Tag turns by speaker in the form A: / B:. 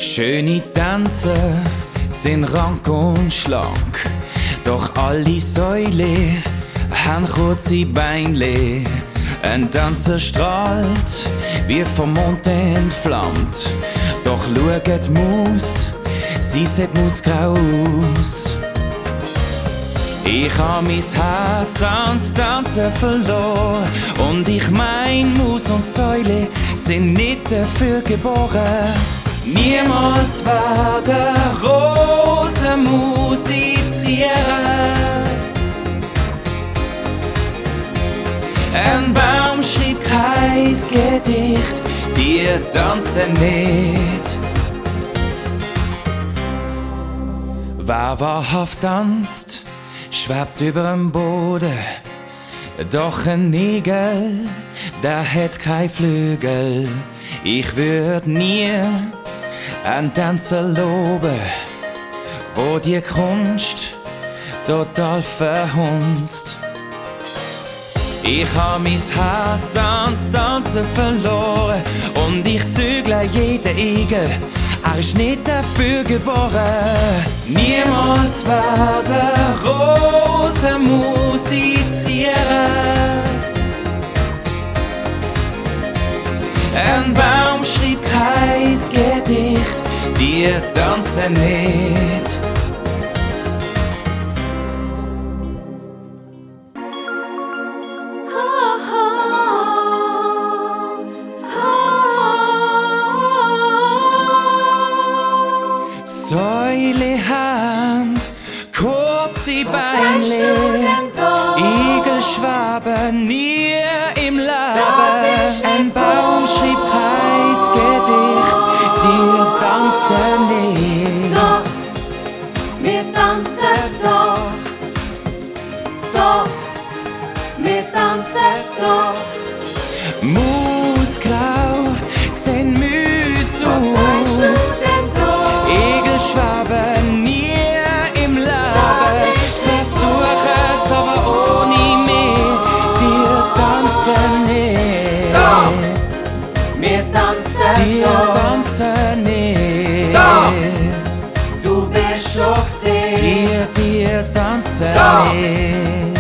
A: Schöne Tänzer sind rank und schlank, doch alle Säule haben kurze Beinle. Ein Tänzer strahlt wie vom Mond entflammt, doch schaut die Maus, sie sieht mausgrau aus. Ich hab mein Herz ans Tanzen verloren und ich mein, Maus und Säule sind nicht dafür geboren. Niemals werden Rosen musizieren. Ein Baum schrieb kein Gedicht, die tanzen nicht. Wer wahrhaft tanzt, schwebt überm Boden. Doch ein Igel, der hat kein Flügel. Ich würd nie einen Tänzer loben, wo die Kunst total verhunzt. Ich hab mein Herz ans Tanzen verloren und ich zügle jeden Igel, er ist nicht dafür geboren. Niemals werden Rosen musizieren. Ein Baum schrieb kein Gedicht, die tanzen nicht. Säule Hand, kurze Beinle, Igel schwaben nie im Leben. Ein Baum schrieb kein Gedicht, die tanzen nicht.
B: Doch, wir tanzen doch, doch, wir tanzen doch.
A: Mausgrau sehen Müs
B: Was sagst du
A: aus.
B: denn doch?
A: Igel schwaben nie im Leben. Versuchen's aber ohne mich, die tanzen nicht.
B: Doch, wir tanzen
A: Die
B: doch,
A: tanzen nicht.
B: Doch. Du wirst schon sehen.
A: Die tanzen
B: Doch.
A: nicht.